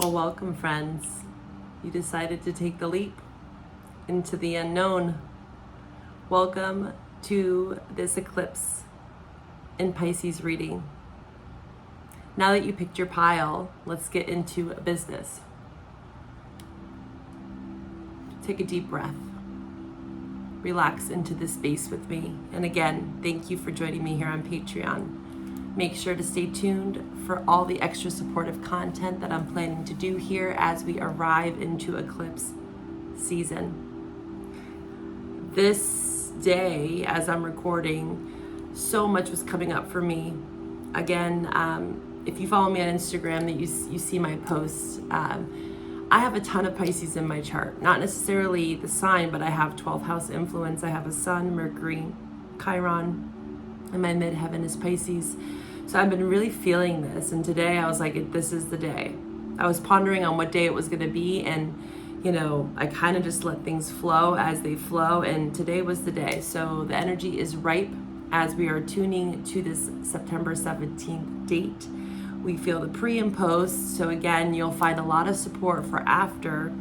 Well, welcome, friends. You decided to take the leap into the unknown. Welcome to this eclipse in Pisces reading. Now that you picked your pile, let's get into business. Take a deep breath. Relax into this space with me. And again, thank you for joining me here on Patreon. Make sure to stay tuned for all the extra supportive content that I'm planning to do here as we arrive into eclipse season. This day, as I'm recording, so much was coming up for me. Again, if you follow me on Instagram, that you see my posts. I have a ton of Pisces in my chart. Not necessarily the sign, but I have 12th house influence. I have a Sun, Mercury, Chiron, and my midheaven is Pisces. So I've been really feeling this, and today I was like, this is the day. I was pondering on what day it was going to be, and I kind of just let things flow as they flow, and today was the day. So the energy is ripe as we are tuning to this September 17th date. We feel the pre and post, so again, you'll find a lot of support for after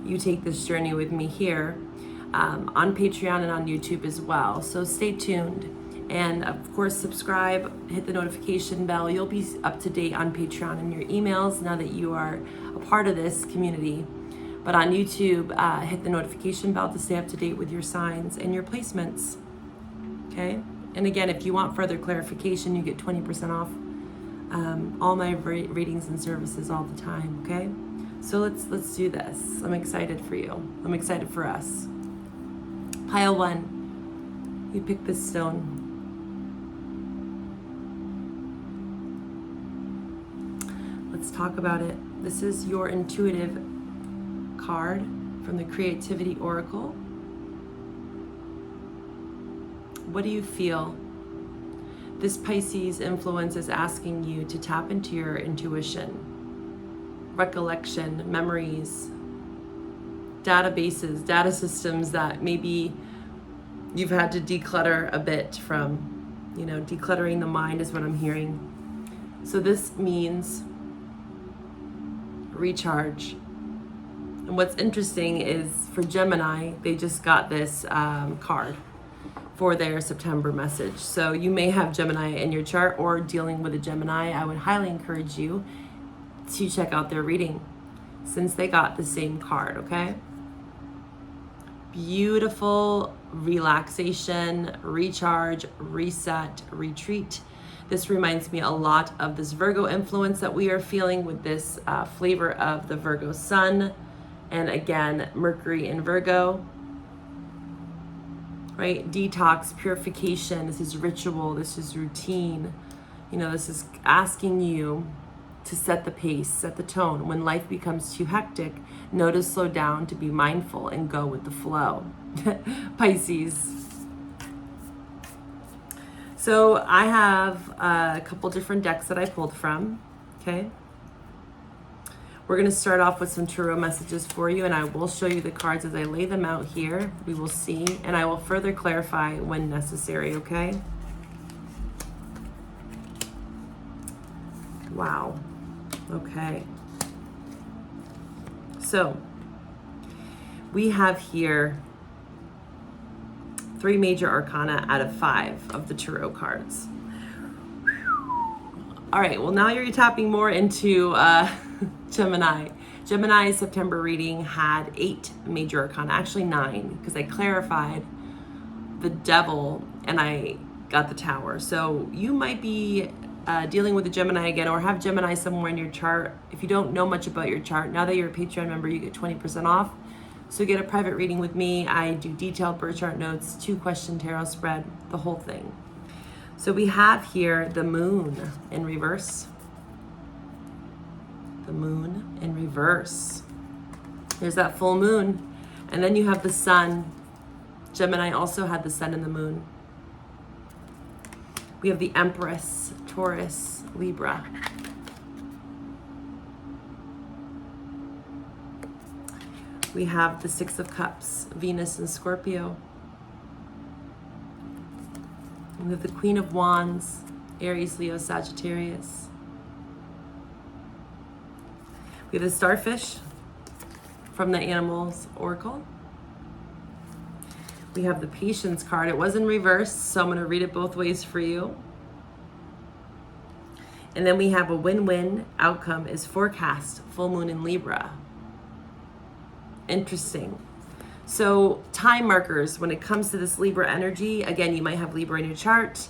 you take this journey with me here on Patreon and on YouTube as well. So stay tuned. And of course, subscribe, hit the notification bell. You'll be up to date on Patreon and your emails now that you are a part of this community. But on YouTube, hit the notification bell to stay up to date with your signs and your placements. Okay? And again, if you want further clarification, you get 20% off all my readings and services all the time. Okay? So let's do this. I'm excited for you. I'm excited for us. Pile 1. You pick this stone. Let's talk about it. This is your intuitive card from the Creativity Oracle. What do you feel? This Pisces influence is asking you to tap into your intuition, recollection, memories, databases, data systems that maybe you've had to declutter a bit from. Decluttering the mind is what I'm hearing. So this means recharge. And what's interesting is for Gemini, they just got this card for their September message. So you may have Gemini in your chart or dealing with a Gemini. I would highly encourage you to check out their reading since they got the same card, okay? Beautiful relaxation, recharge, reset, retreat. This reminds me a lot of this Virgo influence that we are feeling with this flavor of the Virgo Sun. And again, Mercury in Virgo, right? Detox, purification. This is ritual. This is routine. This is asking you to set the pace, set the tone. When life becomes too hectic, know to slow down, to be mindful and go with the flow. Pisces. So I have a couple different decks that I pulled from, okay? We're gonna start off with some tarot messages for you, and I will show you the cards as I lay them out here. We will see, and I will further clarify when necessary, okay? Wow, okay. So we have here 3 major arcana out of 5 of the tarot cards. All right, well now you're tapping more into Gemini. Gemini's September reading had 8 major arcana, actually 9, because I clarified the Devil and I got the Tower. So you might be dealing with a Gemini again, or have Gemini somewhere in your chart. If you don't know much about your chart, now that you're a Patreon member, you get 20% off. So get a private reading with me. I do detailed birth chart notes, 2-question tarot spread, the whole thing. So we have here the Moon in reverse. The Moon in reverse. There's that full moon. And then you have the Sun. Gemini also had the Sun and the Moon. We have the Empress, Taurus, Libra. We have the 6 of Cups, Venus and Scorpio. We have the Queen of Wands, Aries, Leo, Sagittarius. We have the starfish from the Animals Oracle. We have the Patience card. It was in reverse, so I'm going to read it both ways for you. And then we have a win-win outcome is forecast, full moon in Libra. Interesting. So time markers, when it comes to this Libra energy, again, you might have Libra in your chart.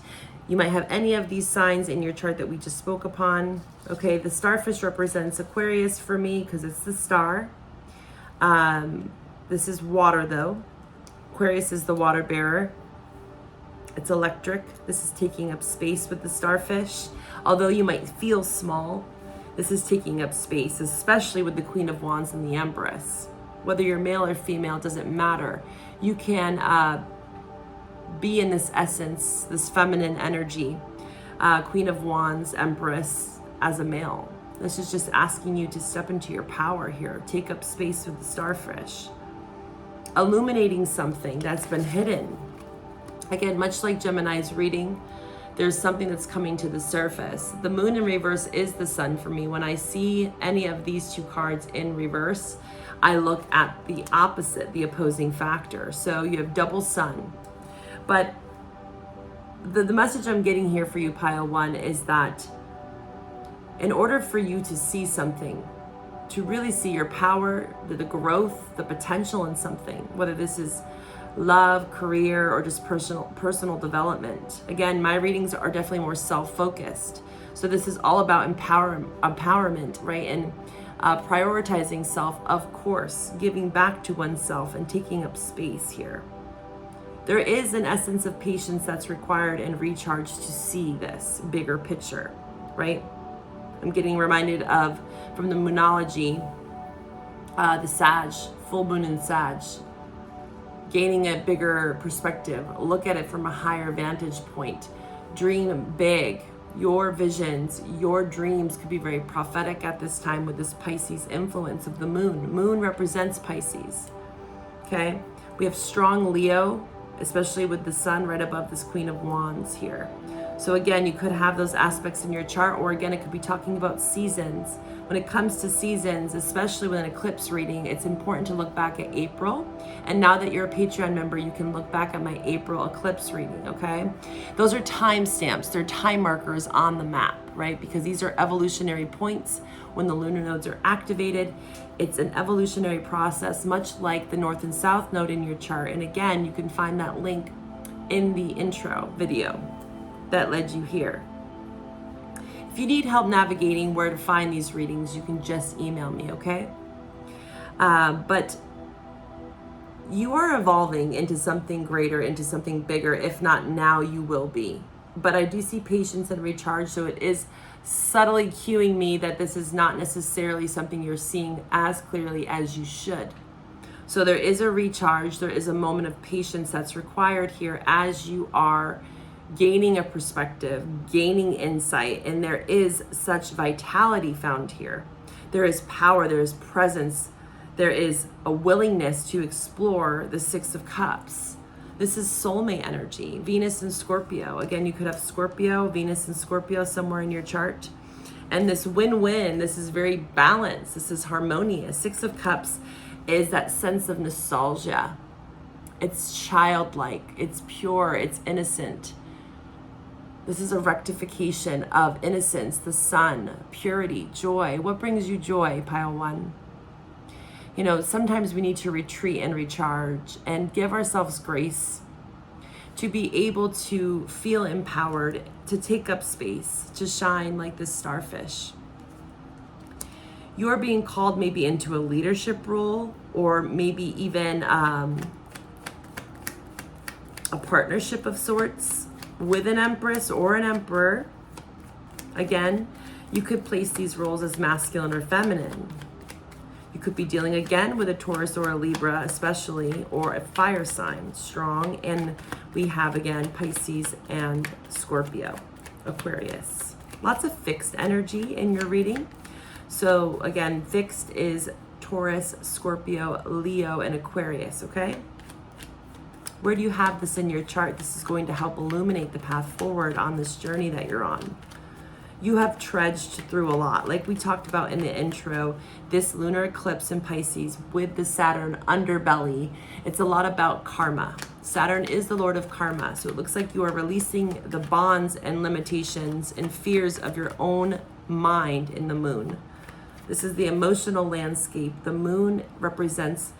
You might have any of these signs in your chart that we just spoke upon. Okay, the starfish represents Aquarius for me because it's the star. This is water though. Aquarius is the water bearer. It's electric. This is taking up space with the starfish. Although you might feel small, this is taking up space, especially with the Queen of Wands and the Empress. Whether you're male or female, doesn't matter. You can be in this essence, this feminine energy, Queen of Wands, Empress, as a male. This is just asking you to step into your power here. Take up space with the starfish. Illuminating something that's been hidden. Again, much like Gemini's reading, there's something that's coming to the surface. The moon in reverse is the sun for me. When I see any of these two cards in reverse, I look at the opposite, the opposing factor. So you have double sun. But the message I'm getting here for you, pile one, is that in order for you to see something, to really see your power, the growth, the potential in something, whether this is love, career, or just personal development. Again, my readings are definitely more self-focused. So this is all about empowerment, right? And prioritizing self, of course, giving back to oneself and taking up space here. There is an essence of patience that's required and recharge to see this bigger picture, right? I'm getting reminded of, from the Moonology, the Sag, full moon in Sag. Gaining a bigger perspective, look at it from a higher vantage point. Dream big. Your visions, your dreams could be very prophetic at this time with this Pisces influence of the moon. Moon represents Pisces, okay? We have strong Leo, especially with the sun right above this Queen of Wands here. So again, you could have those aspects in your chart, or again, it could be talking about seasons. When it comes to seasons, especially with an eclipse reading, it's important to look back at April. And now that you're a Patreon member, you can look back at my April eclipse reading, okay? Those are time stamps. They're time markers on the map, right? Because these are evolutionary points when the lunar nodes are activated. It's an evolutionary process, much like the North and South Node in your chart. And again, you can find that link in the intro video that led you here. If you need help navigating where to find these readings, you can just email me, okay? But you are evolving into something greater, into something bigger. If not now, you will be. But I do see patience and recharge, so it is subtly cueing me that this is not necessarily something you're seeing as clearly as you should. So there is a recharge, there is a moment of patience that's required here as you are gaining a perspective, gaining insight, and there is such vitality found here. There is power, there is presence, there is a willingness to explore the Six of Cups. This is soulmate energy, Venus and Scorpio. Again, you could have Scorpio, Venus and Scorpio somewhere in your chart. And this win-win, this is very balanced, this is harmonious. Six of Cups is that sense of nostalgia. It's childlike, it's pure, it's innocent. This is a rectification of innocence, the sun, purity, joy. What brings you joy, pile one? You know, sometimes we need to retreat and recharge and give ourselves grace to be able to feel empowered, to take up space, to shine like this starfish. You're being called maybe into a leadership role, or maybe even a partnership of sorts with an empress or an emperor. Again, you could place these roles as masculine or feminine. You could be dealing again with a Taurus or a Libra especially, or a fire sign, strong. And we have again Pisces and Scorpio, Aquarius. Lots of fixed energy in your reading. So again, fixed is Taurus, Scorpio, Leo, and Aquarius, okay? Where do you have this in your chart? This is going to help illuminate the path forward on this journey that you're on. You have trudged through a lot. Like we talked about in the intro, this lunar eclipse in Pisces with the Saturn underbelly, it's a lot about karma. Saturn is the lord of karma. So it looks like you are releasing the bonds and limitations and fears of your own mind in the moon. This is the emotional landscape. The moon represents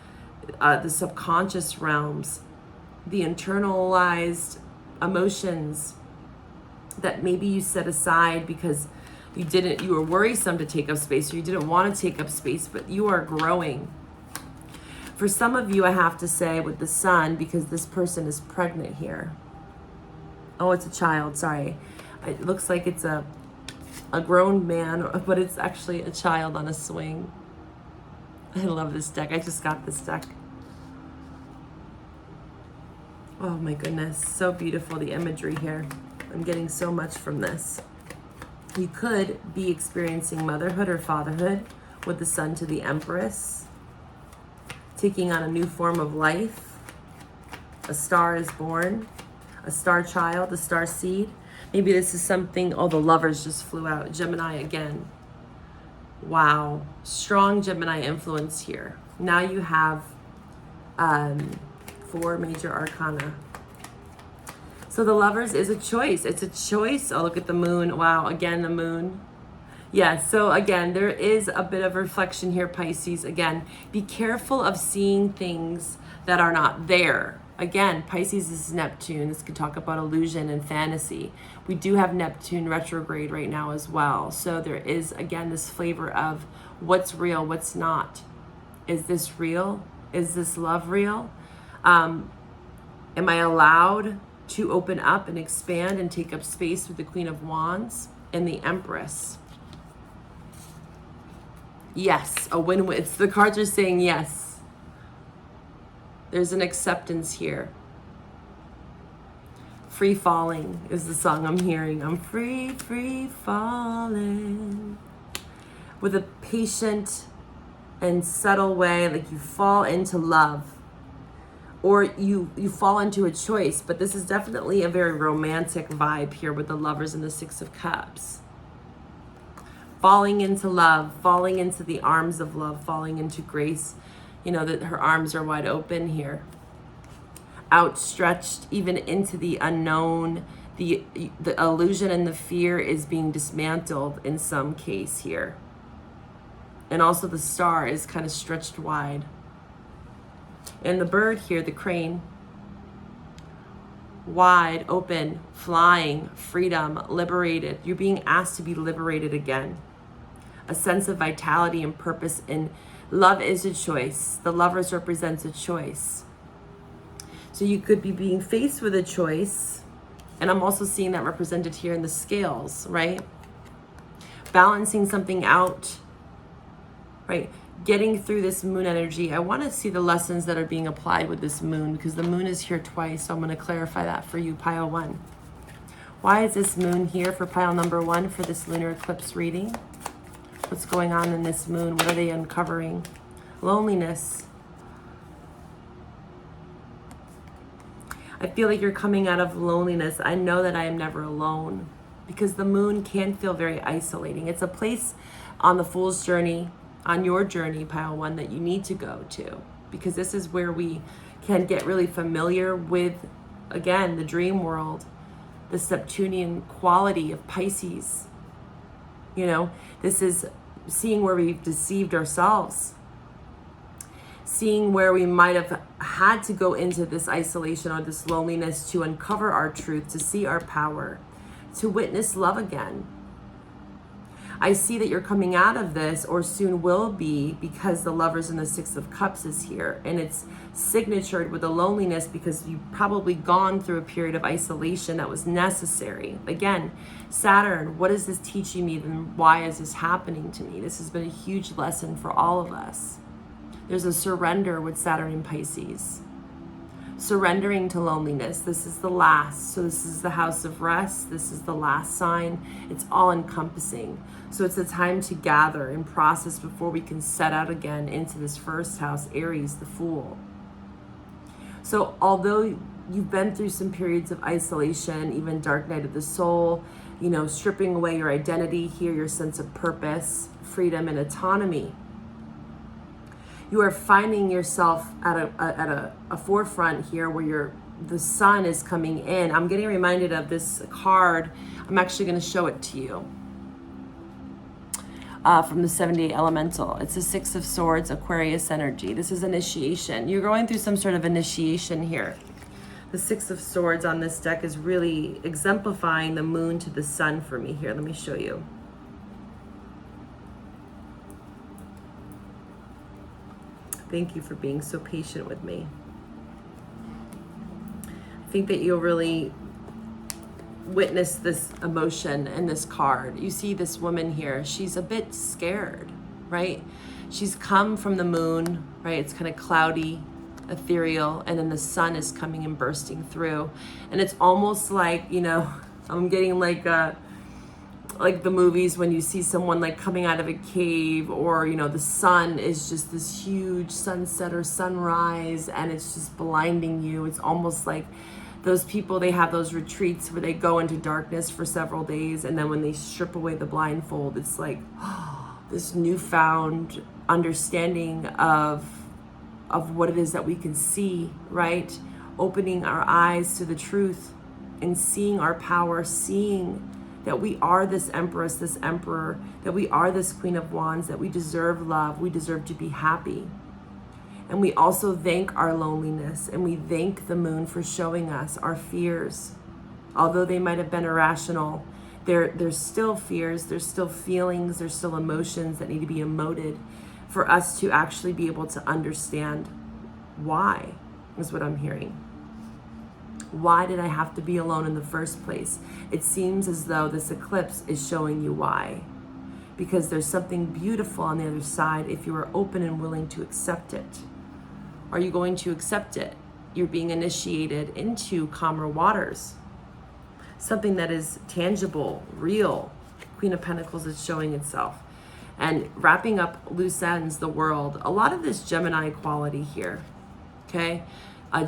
the subconscious realms, the internalized emotions that maybe you set aside because you were worrisome to take up space, or you didn't want to take up space, but you are growing. For some of you, I have to say with the sun, because this person is pregnant here. Oh, it's a child, sorry. It looks like it's a grown man, but it's actually a child on a swing. I love this deck. I just got this deck. Oh my goodness, so beautiful, the imagery here. I'm getting so much from this. You could be experiencing motherhood or fatherhood with the sun to the Empress, taking on a new form of life. A star is born, a star child, a star seed. Maybe this is something, oh, the Lovers just flew out. Gemini again. Wow, strong Gemini influence here. Now you have 4 major arcana. So the Lovers is a choice. It's a choice. Oh, look at the moon. Wow, again, the moon. Yeah, so again, there is a bit of reflection here, Pisces. Again, be careful of seeing things that are not there. Again, Pisces is Neptune. This could talk about illusion and fantasy. We do have Neptune retrograde right now as well. So there is, again, this flavor of what's real, what's not. Is this real? Is this love real? Am I allowed to open up and expand and take up space with the Queen of Wands and the Empress? Yes, a win-win. The cards are saying yes. There's an acceptance here. Free falling is the song I'm hearing. I'm free, free falling. With a patient and subtle way, like you fall into love. Or you fall into a choice, but this is definitely a very romantic vibe here with the Lovers and the 6 of Cups. Falling into love, falling into the arms of love, falling into grace. You know, that her arms are wide open here. Outstretched even into the unknown. The illusion and the fear is being dismantled in some case here. And also the star is kind of stretched wide. And the bird here, the crane, wide open, flying, freedom, liberated. You're being asked to be liberated again. A sense of vitality and purpose, and love is a choice. The Lovers represents a choice. So you could be being faced with a choice, and I'm also seeing that represented here in the scales, right? Balancing something out, right? Getting through this moon energy. I want to see the lessons that are being applied with this moon, because the moon is here twice. So I'm going to clarify that for you, pile 1. Why is this moon here for pile number 1 for this lunar eclipse reading? What's going on in this moon? What are they uncovering? Loneliness. I feel like you're coming out of loneliness. I know that I am never alone, because the moon can feel very isolating. It's a place on the Fool's journey, on your journey, pile 1, that you need to go to, because this is where we can get really familiar with, again, the dream world, the Septunian quality of Pisces. You know, this is seeing where we've deceived ourselves, seeing where we might have had to go into this isolation or this loneliness to uncover our truth, to see our power, to witness love again. I see that you're coming out of this, or soon will be, because the Lovers and the 6 of Cups is here, and it's signatured with the loneliness because you've probably gone through a period of isolation that was necessary. Again, Saturn, what is this teaching me, and why is this happening to me? This has been a huge lesson for all of us. There's a surrender with Saturn in Pisces. Surrendering to loneliness. This is the last. So this is the house of rest. This is the last sign. It's all encompassing. So it's a time to gather and process before we can set out again into this first house, Aries, the Fool. So although you've been through some periods of isolation, even dark night of the soul, you know, stripping away your identity here, your sense of purpose, freedom, and autonomy. You are finding yourself at a forefront here where the sun is coming in. I'm getting reminded of this card. I'm actually going to show it to you. From the 78 elemental. It's the Six of Swords, Aquarius energy. This is initiation. You're going through some sort of initiation here. The Six of Swords on this deck is really exemplifying the moon to the sun for me here. Let me show you. Thank you for being so patient with me. I think that you'll really witness this emotion in this card. You see this woman here, she's a bit scared, right? She's come from the moon, right? It's kind of cloudy, ethereal, and then the sun is coming and bursting through. And it's almost like, you know, I'm getting like the movies when you see someone like coming out of a cave, or, you know, the sun is just this huge sunset or sunrise and it's just blinding you. It's almost like those people, they have those retreats where they go into darkness for several days, and then when they strip away the blindfold, it's like this newfound understanding of what it is that we can see, right? Opening our eyes to the truth and seeing our power, seeing that we are this empress, this emperor, that we are this Queen of Wands, that we deserve love, we deserve to be happy. And we also thank our loneliness, and we thank the moon for showing us our fears. Although they might have been irrational, there's still fears, there's still feelings, there's still emotions that need to be emoted for us to actually be able to understand why, is what I'm hearing. Why did I have to be alone in the first place? It seems as though this eclipse is showing you why. Because there's something beautiful on the other side if you are open and willing to accept it. Are you going to accept it? You're being initiated into calmer waters. Something that is tangible, real. Queen of Pentacles is showing itself. And wrapping up loose ends, the world. A lot of this Gemini quality here, okay?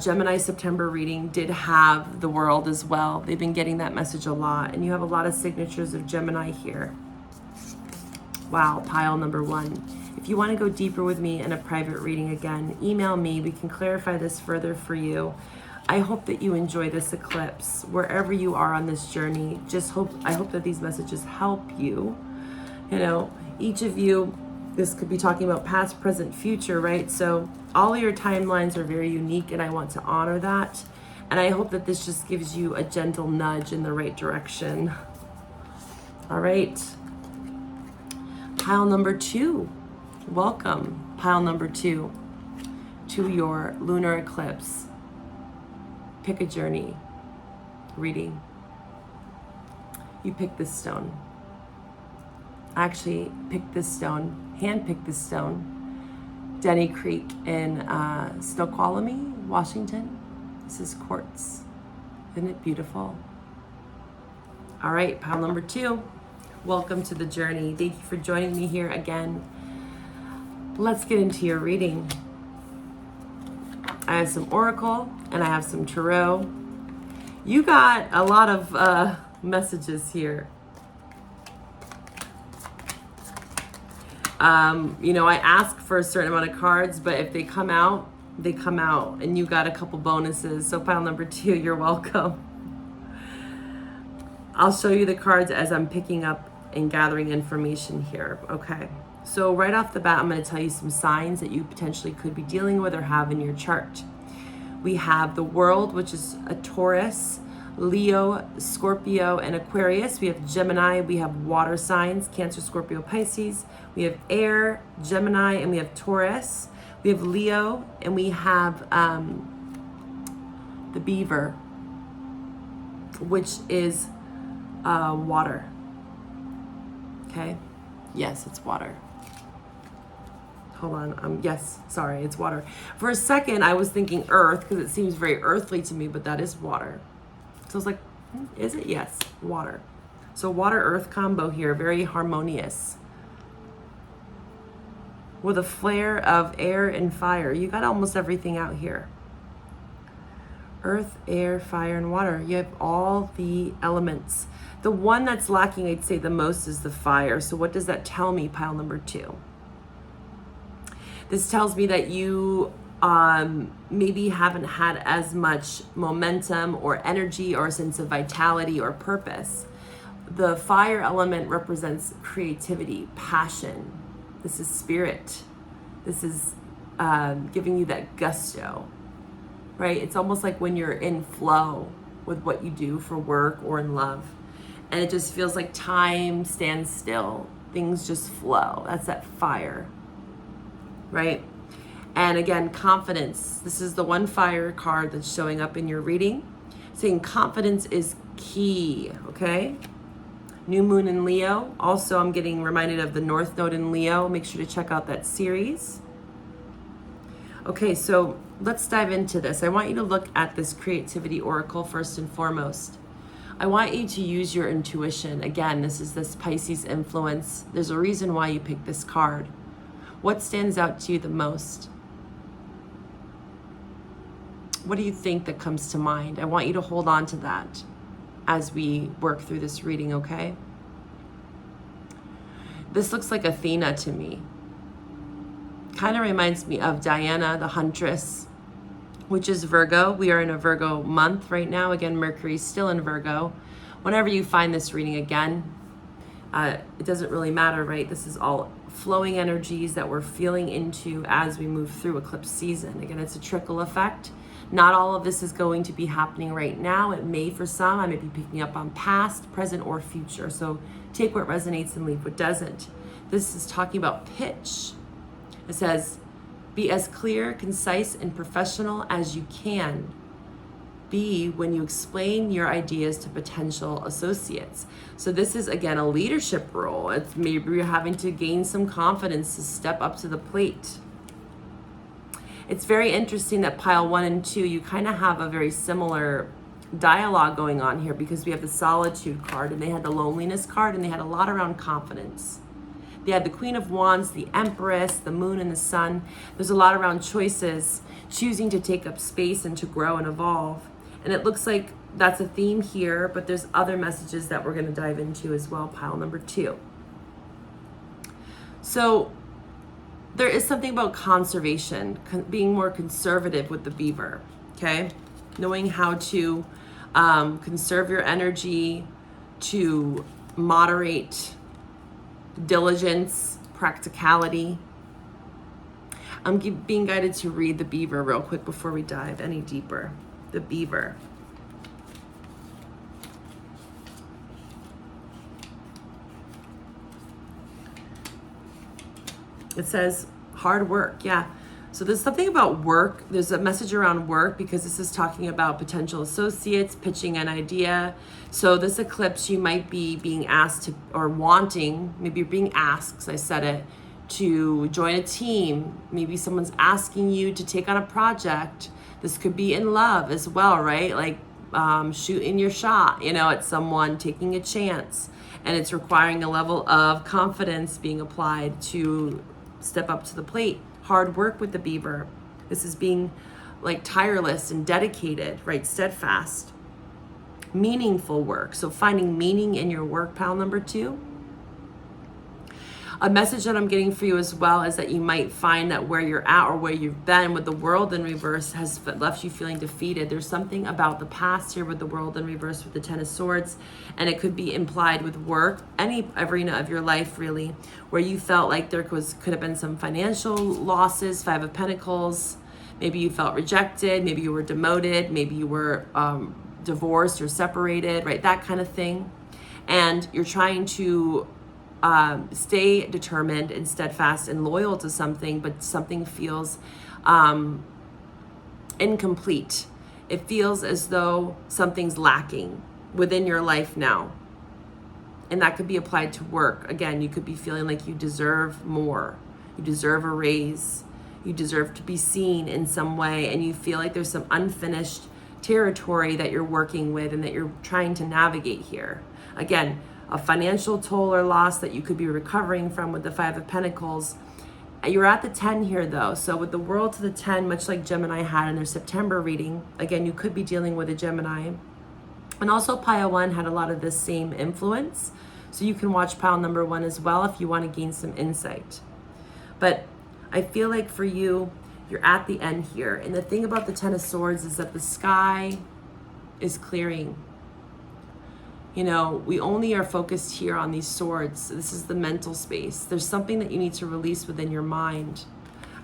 Gemini September reading did have the world as well. They've been getting that message a lot. And you have a lot of signatures of Gemini here. Wow, pile number 1. If you want to go deeper with me in a private reading, again, email me. We can clarify this further for you. I hope that you enjoy this eclipse wherever you are on this journey. I hope that these messages help you. You know, each of you, this could be talking about past, present, future, right? So all of your timelines are very unique, and I want to honor that. And I hope that this just gives you a gentle nudge in the right direction. All right. Pile number 2. Welcome, pile number 2, to your lunar eclipse. Pick a journey reading. You pick this stone. I actually picked this stone, hand-picked this stone, Denny Creek in Snoqualmie, Washington. This is quartz. Isn't it beautiful? All right, pile number 2. Welcome to the journey. Thank you for joining me here again. Let's get into your reading. I have some oracle and I have some tarot. You got a lot of messages here. You know, I ask for a certain amount of cards, but if they come out, they come out, and you got a couple bonuses. So pile number 2, you're welcome. I'll show you the cards as I'm picking up and gathering information here. Okay. So right off the bat, I'm going to tell you some signs that you potentially could be dealing with or have in your chart. We have the world, which is a Taurus, Leo, Scorpio, and Aquarius. We have Gemini. We have water signs, Cancer, Scorpio, Pisces. We have air, Gemini, and we have Taurus. We have Leo, and we have the beaver, which is water. Okay? Yes, it's water. Hold on. Yes, sorry, it's water. For a second, I was thinking earth because it seems very earthly to me, but that is water. So I was like, is it? Yes, water. So water-earth combo here, very harmonious. With a flare of air and fire. You got almost everything out here. Earth, air, fire, and water. You have all the elements. The one that's lacking, I'd say the most, is the fire. So what does that tell me, pile number 2? This tells me that you maybe haven't had as much momentum or energy or a sense of vitality or purpose. The fire element represents creativity, passion. This is spirit. This is giving you that gusto, right? It's almost like when you're in flow with what you do for work or in love. And it just feels like time stands still. Things just flow. That's that fire, right? And again, confidence. This is the one fire card that's showing up in your reading, saying confidence is key, okay? New moon in Leo. Also, I'm getting reminded of the North Node in Leo. Make sure to check out that series. Okay, so let's dive into this. I want you to look at this creativity oracle first and foremost. I want you to use your intuition. Again, this is this Pisces influence. There's a reason why you picked this card. What stands out to you the most? What do you think that comes to mind? I want you to hold on to that as we work through this reading, okay? This looks like Athena to me. Kind of reminds me of Diana, the huntress, which is Virgo. We are in a Virgo month right now. Again, Mercury's still in Virgo. Whenever you find this reading again, it doesn't really matter, right? This is all flowing energies that we're feeling into as we move through eclipse season. Again, it's a trickle effect. Not all of this is going to be happening right now. It may for some. I may be picking up on past, present, or future. So take what resonates and leave what doesn't. This is talking about pitch. It says, be as clear, concise, and professional as you can be when you explain your ideas to potential associates. So this is, again, a leadership role. It's maybe you're having to gain some confidence to step up to the plate. It's very interesting that pile 1 and 2, you kind of have a very similar dialogue going on here, because we have the solitude card and they had the loneliness card, and they had a lot around confidence. They had the Queen of Wands, the Empress, the Moon, and the Sun. There's a lot around choices, choosing to take up space and to grow and evolve. And it looks like that's a theme here, but there's other messages that we're going to dive into as well, pile number 2. So there is something about conservation, being more conservative with the beaver, okay? Knowing how to conserve your energy, to moderate diligence, practicality. I'm being guided to read the beaver real quick before we dive any deeper. The beaver. It says hard work. Yeah. So there's something about work. There's a message around work, because this is talking about potential associates pitching an idea. So this eclipse, you might be being asked to, or wanting, maybe you're being asked, I said it, to join a team. Maybe someone's asking you to take on a project. This could be in love as well, right? Like shooting your shot, at someone, taking a chance. And it's requiring a level of confidence being applied to step up to the plate. Hard work with the beaver. This is being like tireless and dedicated, right? Steadfast. Meaningful work. So finding meaning in your work, pile number 2. A message that I'm getting for you as well is that you might find that where you're at or where you've been with the world in reverse has left you feeling defeated. There's something about the past here with the world in reverse with the 10 of Swords, and it could be implied with work, any arena of your life really, where you felt like there could have been some financial losses, 5 of Pentacles. Maybe you felt rejected, maybe you were demoted, maybe you were divorced or separated, right? That kind of thing. And you're trying to stay determined and steadfast and loyal to something, but something feels incomplete. It feels as though something's lacking within your life now. And that could be applied to work. Again, you could be feeling like you deserve more. You deserve a raise. You deserve to be seen in some way. And you feel like there's some unfinished territory that you're working with and that you're trying to navigate here. Again, a financial toll or loss that you could be recovering from with the 5 of Pentacles. You're at the 10 here though. So with the world to the 10, much like Gemini had in their September reading, again, you could be dealing with a Gemini. And also pile 1 had a lot of this same influence. So you can watch pile number 1 as well if you want to gain some insight. But I feel like for you, you're at the end here. And the thing about the 10 of Swords is that the sky is clearing. You know, we only are focused here on these swords. This is the mental space. There's something that you need to release within your mind.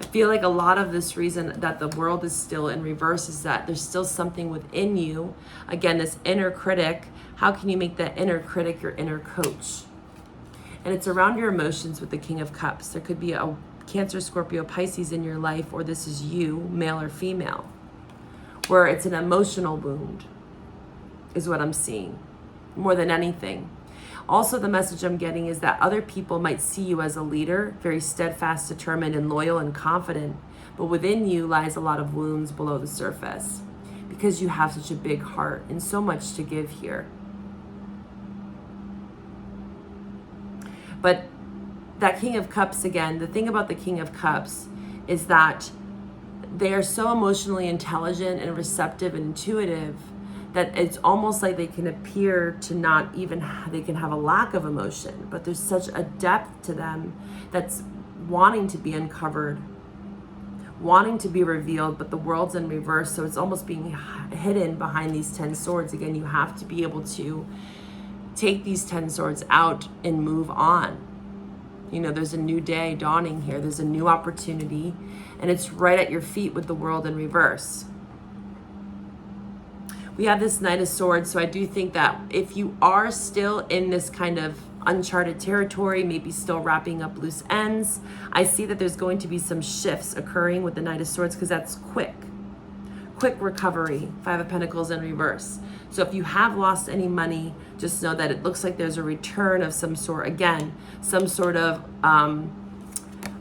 I feel like a lot of this reason that the world is still in reverse is that there's still something within you. Again, this inner critic. How can you make that inner critic your inner coach? And it's around your emotions with the King of Cups. There could be a Cancer, Scorpio, Pisces in your life, or this is you, male or female, where it's an emotional wound is what I'm seeing more than anything. Also, the message I'm getting is that other people might see you as a leader, very steadfast, determined, and loyal and confident, but within you lies a lot of wounds below the surface because you have such a big heart and so much to give here. But that King of Cups, again, the thing about the King of Cups is that they are so emotionally intelligent and receptive and intuitive that it's almost like they can appear to not even, they can have a lack of emotion, but there's such a depth to them that's wanting to be uncovered, wanting to be revealed, but the world's in reverse, so it's almost being hidden behind these 10 swords. Again, you have to be able to take these 10 swords out and move on. You know, there's a new day dawning here. There's a new opportunity, and it's right at your feet with the world in reverse. We have this Knight of Swords, so I do think that if you are still in this kind of uncharted territory, maybe still wrapping up loose ends, I see that there's going to be some shifts occurring with the Knight of Swords because that's quick recovery. 5 of Pentacles in reverse. So if you have lost any money, just know that it looks like there's a return of some sort. Again, some sort of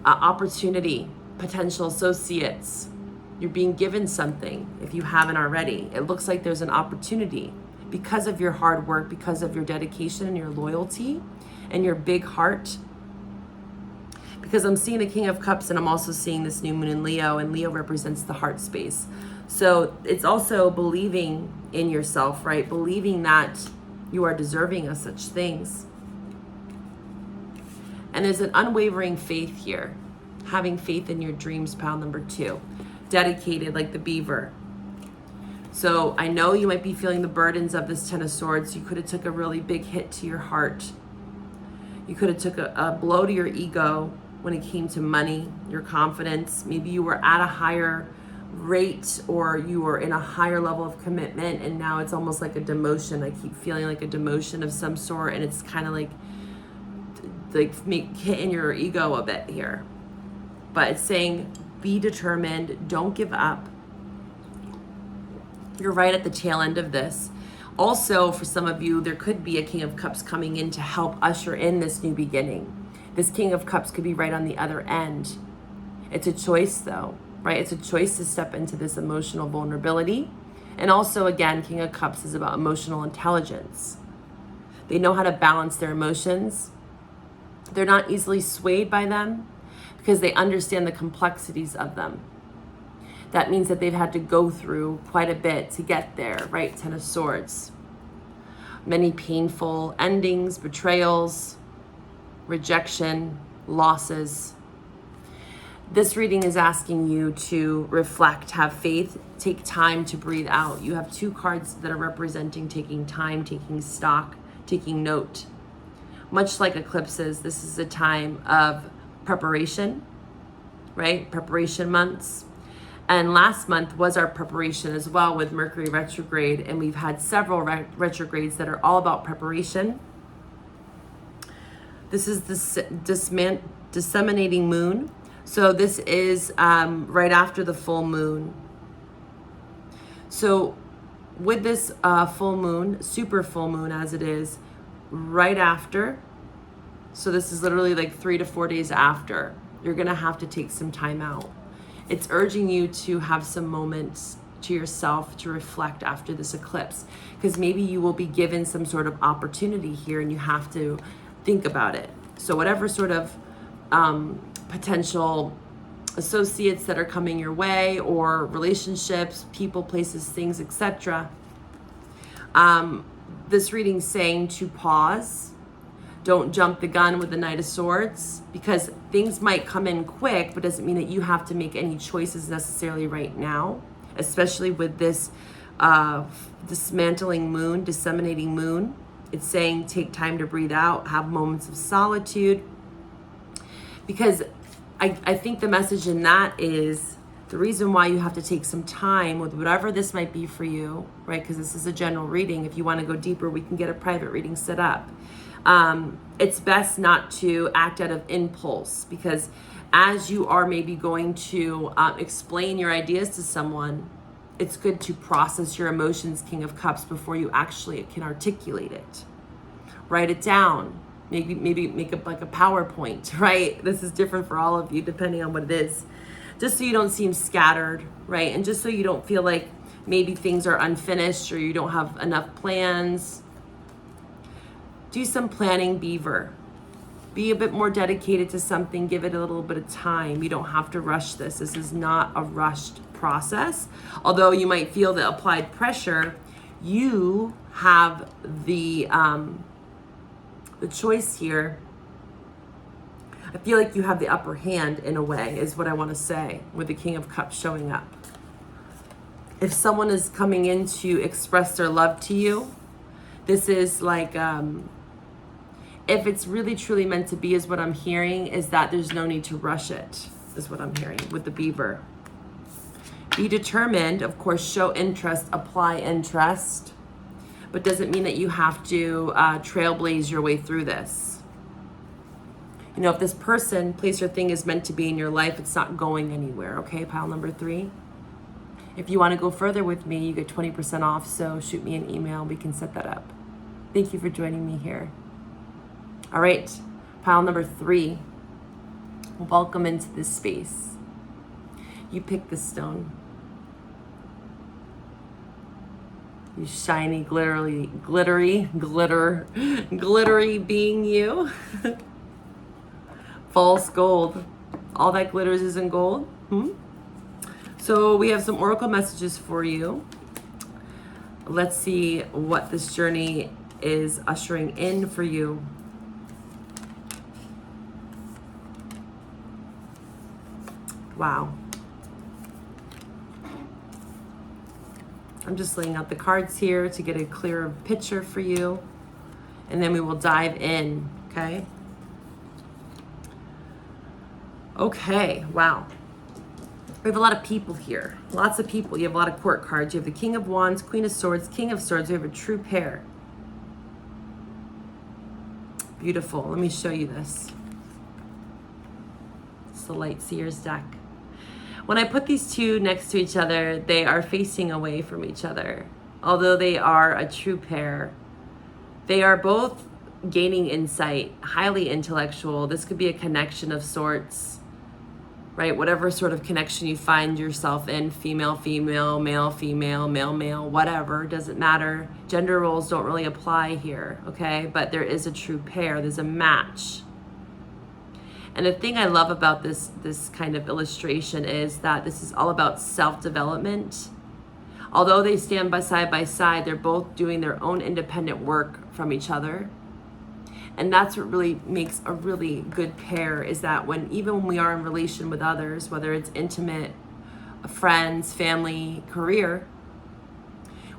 opportunity, potential associates. You're being given something if you haven't already. It looks like there's an opportunity because of your hard work, because of your dedication and your loyalty and your big heart. Because I'm seeing the King of Cups and I'm also seeing this new moon in Leo, and Leo represents the heart space. So it's also believing in yourself, right? Believing that you are deserving of such things. And there's an unwavering faith here. Having faith in your dreams, pile number 2. Dedicated like the beaver. So I know you might be feeling the burdens of this 10 of Swords. You could have took a really big hit to your heart. You could have took a blow to your ego when it came to money, your confidence. Maybe you were at a higher rate or you were in a higher level of commitment, and now it's almost like a demotion. I keep feeling like a demotion of some sort, and it's kind of like hitting your ego a bit here. But it's saying, be determined, don't give up. You're right at the tail end of this. Also, for some of you, there could be a King of Cups coming in to help usher in this new beginning. This King of Cups could be right on the other end. It's a choice though, right? It's a choice to step into this emotional vulnerability. And also, again, King of Cups is about emotional intelligence. They know how to balance their emotions. They're not easily swayed by them because they understand the complexities of them. That means that they've had to go through quite a bit to get there, right? 10 of Swords. Many painful endings, betrayals, rejection, losses. This reading is asking you to reflect, have faith, take time to breathe out. You have 2 cards that are representing taking time, taking stock, taking note. Much like eclipses, this is a time of preparation, right? Preparation months. And last month was our preparation as well with Mercury retrograde, and we've had several retrogrades that are all about preparation. This is the disseminating moon. So this is right after the full moon. So with this full moon, super full moon as it is, right after, so this is literally like 3 to 4 days after, you're gonna have to take some time out. It's urging you to have some moments to yourself to reflect after this eclipse, because maybe you will be given some sort of opportunity here and you have to think about it. So whatever sort of potential associates that are coming your way, or relationships, people, places, things, etc. This reading's saying to pause. Don't jump the gun with the Knight of Swords, because things might come in quick, but doesn't mean that you have to make any choices necessarily right now, especially with this dismantling moon, disseminating moon. It's saying take time to breathe out, have moments of solitude, because I think the message in that is the reason why you have to take some time with whatever this might be for you, right? Because this is a general reading. If you want to go deeper, we can get a private reading set up. It's best not to act out of impulse, because as you are maybe going to explain your ideas to someone, it's good to process your emotions, King of Cups, before you actually can articulate it. Write it down. Maybe make it like a PowerPoint, right? This is different for all of you depending on what it is. Just so you don't seem scattered, right? And just so you don't feel like maybe things are unfinished or you don't have enough plans. Do some planning, Beaver. Be a bit more dedicated to something. Give it a little bit of time. You don't have to rush this. This is not a rushed process. Although you might feel the applied pressure, you have the choice here. I feel like you have the upper hand in a way, is what I want to say, with the King of Cups showing up. If someone is coming in to express their love to you, this is like, if it's really truly meant to be, is what I'm hearing, is that there's no need to rush it, is what I'm hearing with the Beaver. Be determined, of course, show interest, apply interest, but doesn't mean that you have to trailblaze your way through this. You know, if this person, place, or thing is meant to be in your life, it's not going anywhere, okay? Pile number 3. If you want to go further with me, you get 20% off, so shoot me an email. We can set that up. Thank you for joining me here. All right, pile number 3. Welcome into this space. You pick the stone. You shiny, glittery being you. False gold. All that glitters isn't gold. So we have some oracle messages for you. Let's see what this journey is ushering in for you. Wow. I'm just laying out the cards here to get a clearer picture for you. And then we will dive in, okay? Okay, wow. We have a lot of people here. Lots of people. You have a lot of court cards. You have the King of Wands, Queen of Swords, King of Swords. We have a true pair. Beautiful. Let me show you this. It's the Light Seers deck. When I put these two next to each other, they are facing away from each other. Although they are a true pair, they are both gaining insight, highly intellectual. This could be a connection of sorts, right? Whatever sort of connection you find yourself in, female, female, male, female, male, male, whatever, doesn't matter. Gender roles don't really apply here, okay? But there is a true pair, there's a match. And the thing I love about this kind of illustration is that this is all about self-development. Although they stand by side, they're both doing their own independent work from each other. And that's what really makes a really good pair, is that even when we are in relation with others, whether it's intimate, friends, family, career,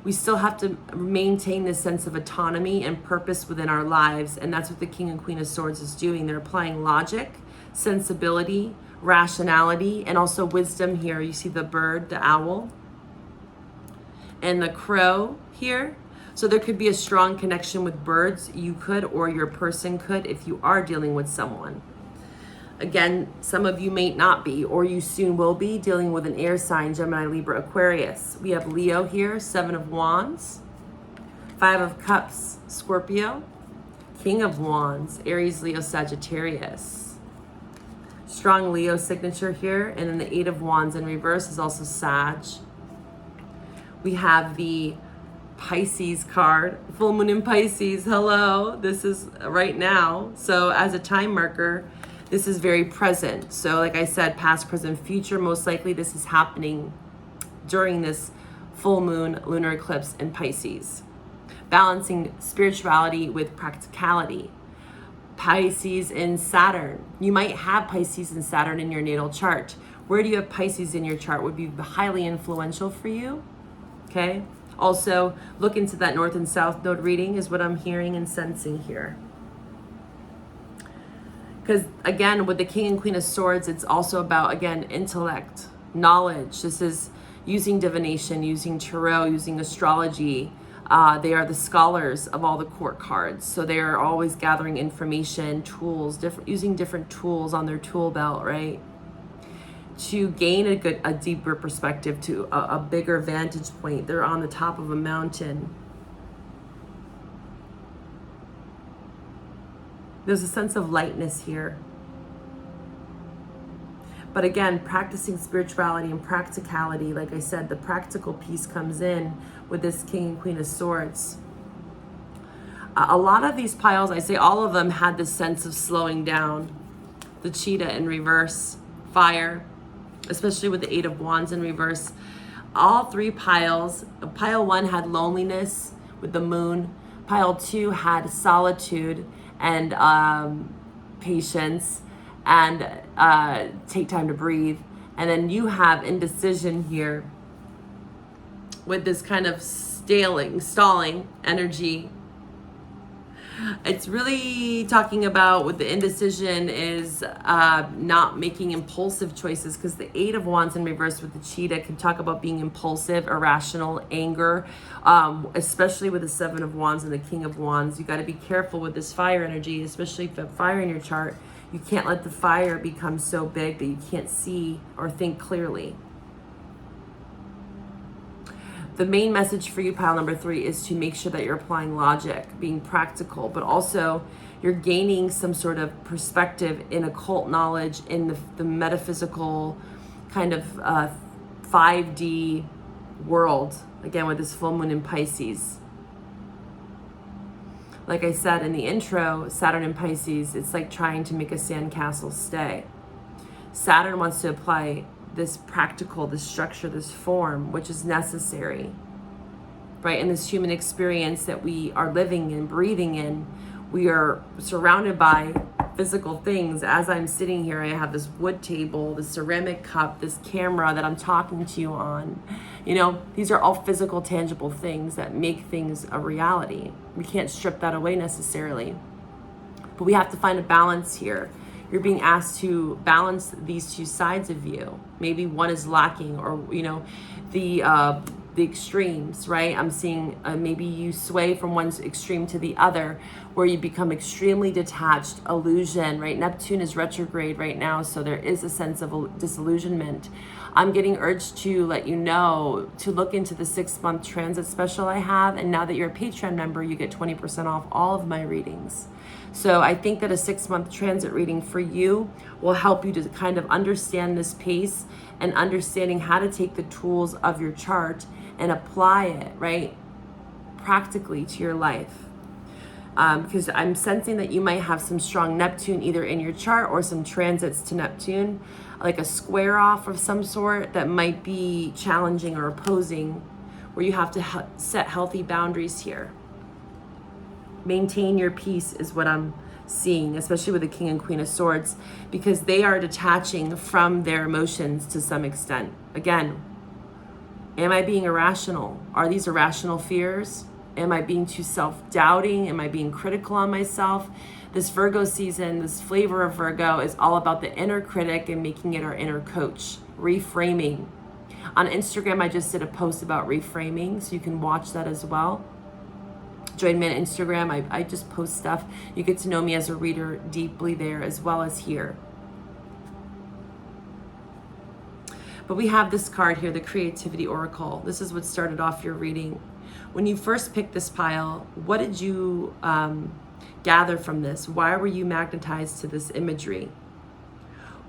we still have to maintain this sense of autonomy and purpose within our lives. And that's what the King and Queen of Swords is doing. They're applying logic, sensibility, rationality, and also wisdom here. You see the bird, the owl, and the crow here. So there could be a strong connection with birds. You could, or your person could, if you are dealing with someone. Again, some of you may not be, or you soon will be, dealing with an air sign, Gemini, Libra, Aquarius. We have Leo here, 7 of Wands, 5 of Cups, Scorpio, King of Wands, Aries, Leo, Sagittarius. Strong Leo signature here, and then the 8 of Wands in reverse is also Sag. We have the Pisces card, full moon in Pisces. Hello, this is right now. So as a time marker, This is very present. So like I said, past, present, future, most likely this is happening during this full moon lunar eclipse in Pisces. Balancing spirituality with practicality. Pisces in Saturn. You might have Pisces and Saturn in your natal chart. Where do you have Pisces in your chart would be highly influential for you. Okay. Also, look into that North and South Node reading is what I'm hearing and sensing here. Because again, with the King and Queen of Swords, it's also about, again, intellect, knowledge. This is using divination, using tarot, using astrology. They are the scholars of all the court cards. So they are always gathering information, tools, using different tools on their tool belt, right? To gain a deeper perspective, to a bigger vantage point. They're on the top of a mountain. There's a sense of lightness here. But again, practicing spirituality and practicality, like I said, the practical piece comes in with this King and Queen of Swords. A lot of these piles, I say all of them, had this sense of slowing down. The cheetah in reverse, fire, especially with the Eight of Wands in reverse. All three piles, pile 1 had loneliness with the moon. Pile 2 had solitude and patience and take time to breathe. And then you have indecision here with this kind of stalling energy. It's really talking about with the indecision is not making impulsive choices, because the Eight of Wands in reverse with the cheetah can talk about being impulsive, irrational, anger, especially with the Seven of Wands and the King of Wands. You got to be careful with this fire energy, especially if you have fire in your chart. You can't let the fire become so big that you can't see or think clearly. The main message for you, pile number 3, is to make sure that you're applying logic, being practical, but also you're gaining some sort of perspective in occult knowledge, in the metaphysical kind of 5D world, again, with this full moon in Pisces. Like I said in the intro, Saturn in Pisces, it's like trying to make a sandcastle stay. Saturn wants to apply this practical, this structure, this form, which is necessary, right? In this human experience that we are living and breathing in, we are surrounded by physical things. As I'm sitting here, I have this wood table, this ceramic cup, this camera that I'm talking to you on. You know, these are all physical, tangible things that make things a reality. We can't strip that away necessarily, but we have to find a balance here. You're being asked to balance these two sides of you. Maybe one is lacking, or, you know, the extremes, right? I'm seeing maybe you sway from one extreme to the other, where you become extremely detached, illusion, right? Neptune is retrograde right now, so there is a sense of disillusionment. I'm getting urged to let you know to look into the 6-month transit special I have, and now that you're a Patreon member, you get 20% off all of my readings. So I think that a 6-month transit reading for you will help you to kind of understand this pace and understanding how to take the tools of your chart and apply it, right, practically to your life. Because I'm sensing that you might have some strong Neptune either in your chart or some transits to Neptune, like a square off of some sort that might be challenging or opposing, where you have to set healthy boundaries here. Maintain your peace is what I'm seeing, especially with the King and Queen of Swords, because they are detaching from their emotions to some extent. Again, am I being irrational? Are these irrational fears? Am I being too self-doubting? Am I being critical on myself? This Virgo season, this flavor of Virgo is all about the inner critic and making it our inner coach, reframing. On Instagram, I just did a post about reframing, so you can watch that as well. Join me on Instagram. I just post stuff. You get to know me as a reader deeply there as well as here. But we have this card here, the Creativity Oracle. This is what started off your reading. When you first picked this pile, what did you gather from this? Why were you magnetized to this imagery?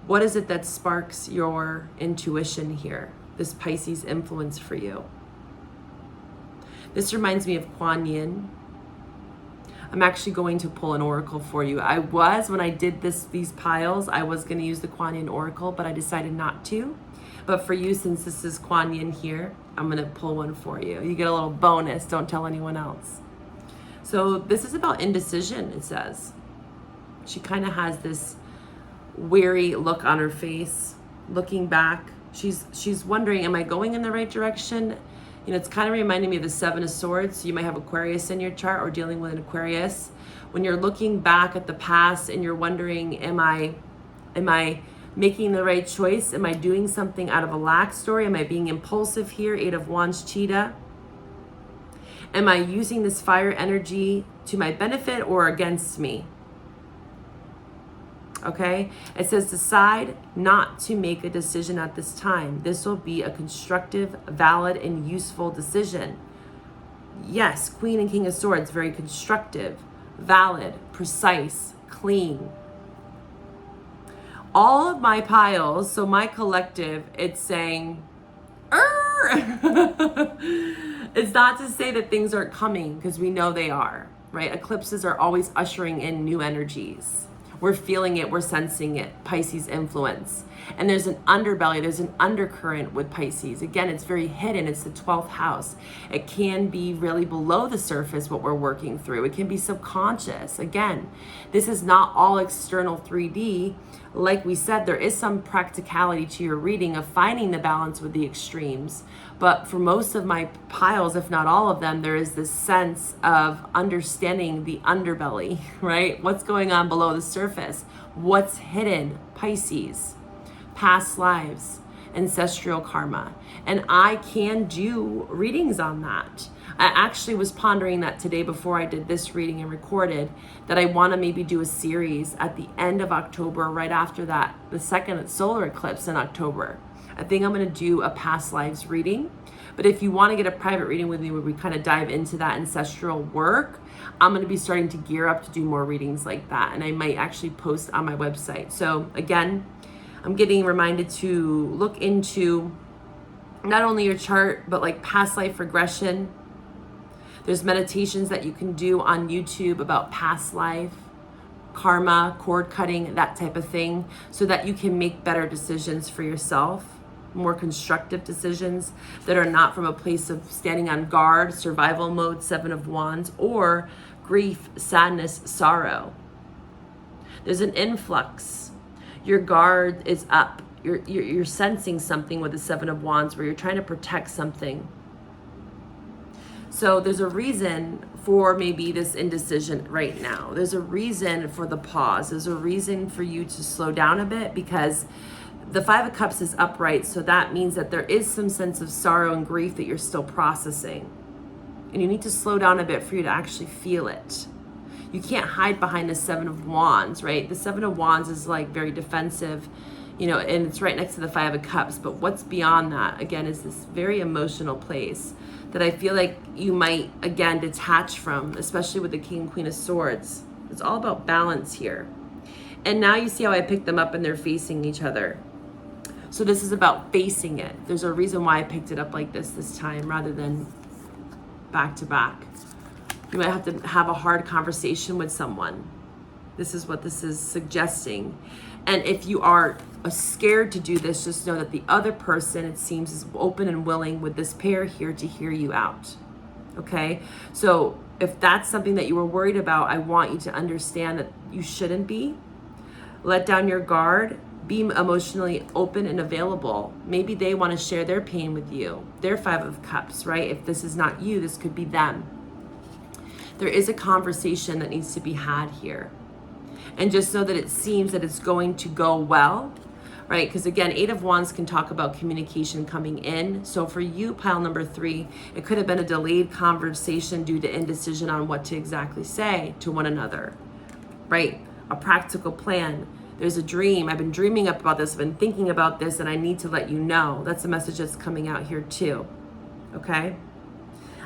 What is it that sparks your intuition here, this Pisces influence for you? This reminds me of Kuan Yin. I'm actually going to pull an oracle for you. When I did these piles, I was going to use the Kuan Yin oracle, but I decided not to. But for you, since this is Kuan Yin here, I'm going to pull one for you. You get a little bonus. Don't tell anyone else. So this is about indecision, it says. She kind of has this weary look on her face, looking back. She's wondering, am I going in the right direction? You know, it's kind of reminding me of the Seven of Swords. You might have Aquarius in your chart or dealing with an Aquarius. When you're looking back at the past and you're wondering, am I making the right choice? Am I doing something out of a lack story? Am I being impulsive here? Eight of Wands, cheetah. Am I using this fire energy to my benefit or against me? Okay, it says decide not to make a decision at this time. This will be a constructive, valid, and useful decision. Yes, Queen and King of Swords, very constructive, valid, precise, clean. All of my piles, so my collective, it's saying, it's not to say that things aren't coming, because we know they are, right? Eclipses are always ushering in new energies. We're feeling it, we're sensing it, Pisces influence. And there's an underbelly, there's an undercurrent with Pisces. Again, it's very hidden, it's the 12th house. It can be really below the surface what we're working through. It can be subconscious. Again, this is not all external 3D. Like we said, there is some practicality to your reading of finding the balance with the extremes. But for most of my piles, if not all of them, there is this sense of understanding the underbelly, right? What's going on below the surface? What's hidden? Pisces, past lives, ancestral karma. And I can do readings on that. I actually was pondering that today before I did this reading and recorded, that I want to maybe do a series at the end of October, right after that, the second solar eclipse in October. I think I'm going to do a past lives reading. But if you want to get a private reading with me where we kind of dive into that ancestral work, I'm going to be starting to gear up to do more readings like that. And I might actually post on my website. So again, I'm getting reminded to look into not only your chart, but like past life regression. There's meditations that you can do on YouTube about past life, karma, cord cutting, that type of thing, so that you can make better decisions for yourself, more constructive decisions that are not from a place of standing on guard, survival mode, Seven of Wands, or grief, sadness, sorrow. There's an influx. Your guard is up. You're sensing something with the Seven of Wands where you're trying to protect something. So there's a reason for maybe this indecision right now. There's a reason for the pause. There's a reason for you to slow down a bit, because the Five of Cups is upright. So that means that there is some sense of sorrow and grief that you're still processing. And you need to slow down a bit for you to actually feel it. You can't hide behind the Seven of Wands, right? The Seven of Wands is like very defensive, you know, and it's right next to the Five of Cups. But what's beyond that, again, is this very emotional place that I feel like you might, again, detach from, especially with the King and Queen of Swords. It's all about balance here. And now you see how I picked them up and they're facing each other. So this is about facing it. There's a reason why I picked it up like this time rather than back to back. You might have to have a hard conversation with someone. This is what this is suggesting. And if you are scared to do this, just know that the other person, it seems, is open and willing with this pair here to hear you out. Okay? So if that's something that you were worried about, I want you to understand that you shouldn't be. Let down your guard. Be emotionally open and available. Maybe they want to share their pain with you. Their Five of Cups, right? If this is not you, this could be them. There is a conversation that needs to be had here. And just know that it seems that it's going to go well, right? Because again, Eight of Wands can talk about communication coming in. So for you, pile number 3, it could have been a delayed conversation due to indecision on what to exactly say to one another, right? A practical plan. There's a dream. I've been dreaming up about this. I've been thinking about this, and I need to let you know. That's a message that's coming out here too, okay?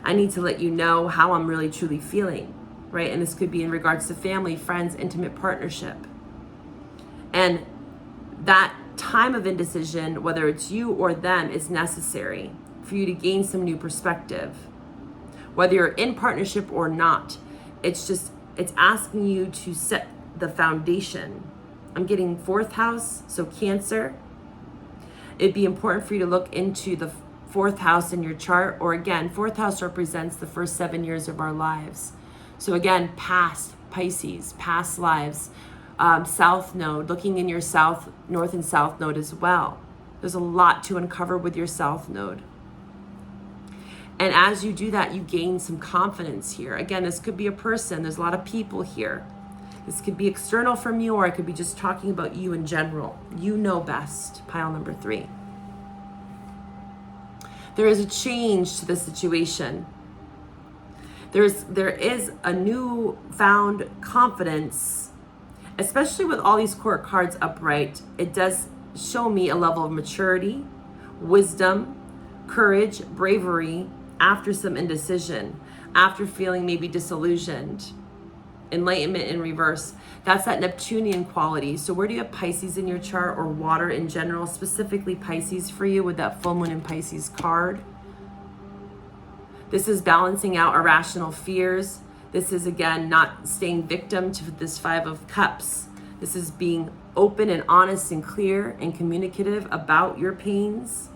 I need to let you know how I'm really truly feeling, right? And this could be in regards to family, friends, intimate partnership. And that time of indecision, whether it's you or them, is necessary for you to gain some new perspective. Whether you're in partnership or not, it's just it's asking you to set the foundation. I'm getting 4th house, so Cancer. It'd be important for you to look into the 4th house in your chart, or again, 4th house represents the first 7 years of our lives. So again, past Pisces, past lives, South Node, looking in your South, North and South Node as well. There's a lot to uncover with your South Node. And as you do that, you gain some confidence here. Again, this could be a person. There's a lot of people here. This could be external from you, or I could be just talking about you in general. You know best, pile number 3. There is a change to the situation. There is a newfound confidence, especially with all these court cards upright. It does show me a level of maturity, wisdom, courage, bravery, after some indecision, after feeling maybe disillusioned. Enlightenment in reverse. That's that Neptunian quality. So where do you have Pisces in your chart, or water in general, specifically Pisces for you with that full moon in Pisces card? This is balancing out irrational fears. This is, again, not staying victim to this 5 of Cups. This is being open and honest and clear and communicative about your pains.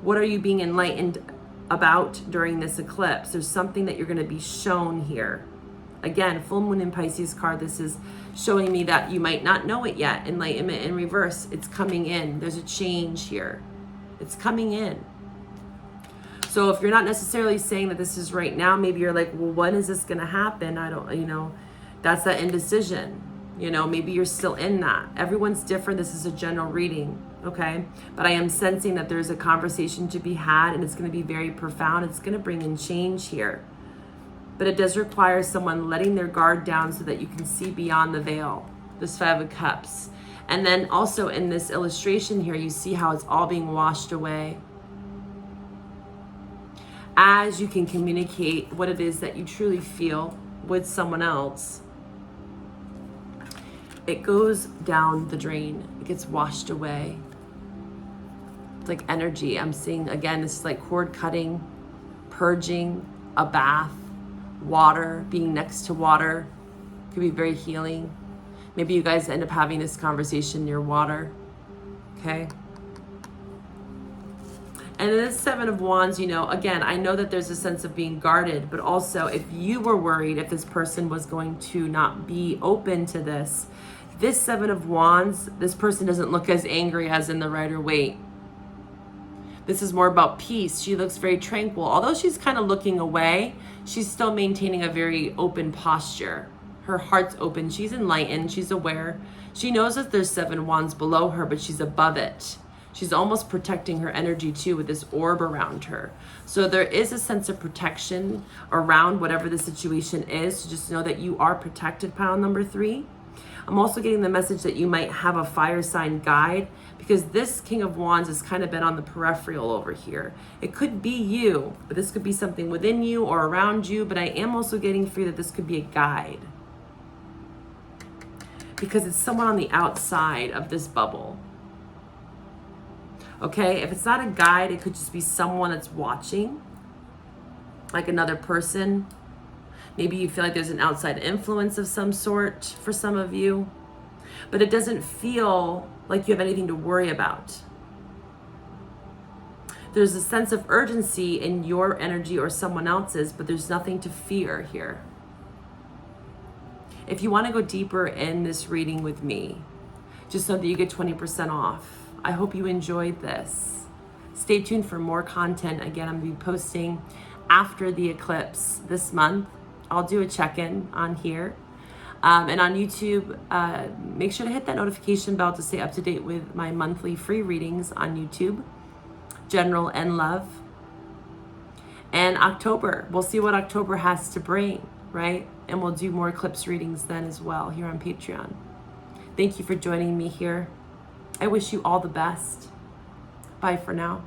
What are you being enlightened about during this eclipse? There's something that you're going to be shown here. Again, full moon in Pisces card, this is showing me that you might not know it yet. Enlightenment in reverse, it's coming in. There's a change here. It's coming in. So if you're not necessarily saying that this is right now, maybe you're like, well, when is this going to happen? I don't, that's that indecision. Maybe you're still in that. Everyone's different. This is a general reading, okay? But I am sensing that there's a conversation to be had, and it's going to be very profound. It's going to bring in change here. But it does require someone letting their guard down so that you can see beyond the veil, this 5 of Cups. And then also in this illustration here, you see how it's all being washed away. As you can communicate what it is that you truly feel with someone else, it goes down the drain. It gets washed away. It's like energy. I'm seeing, again, this is like cord cutting, purging, a bath. Water, being next to water could be very healing. Maybe you guys end up having this conversation near water, okay? And in this 7 of Wands, again, I know that there's a sense of being guarded, but also if you were worried if this person was going to not be open to this 7 of Wands, this person doesn't look as angry as in the Rider-Waite. This is more about peace. She looks very tranquil. Although she's kind of looking away, she's still maintaining a very open posture. Her heart's open. She's enlightened. She's aware. She knows that there's 7 wands below her, but she's above it. She's almost protecting her energy too with this orb around her. So there is a sense of protection around whatever the situation is. So just know that you are protected, pile number 3. I'm also getting the message that you might have a fire sign guide, because this King of Wands has kind of been on the peripheral over here. It could be you, but this could be something within you or around you. But I am also getting for you that this could be a guide, because it's someone on the outside of this bubble. Okay, if it's not a guide, it could just be someone that's watching, like another person. Maybe you feel like there's an outside influence of some sort for some of you, but it doesn't feel like you have anything to worry about. There's a sense of urgency in your energy or someone else's, but there's nothing to fear here. If you want to go deeper in this reading with me, just know that you get 20% off. I hope you enjoyed this. Stay tuned for more content. Again, I'm going to be posting after the eclipse this month. I'll do a check-in on here. And on YouTube, make sure to hit that notification bell to stay up to date with my monthly free readings on YouTube, General and Love. And October, we'll see what October has to bring, right? And we'll do more eclipse readings then as well here on Patreon. Thank you for joining me here. I wish you all the best. Bye for now.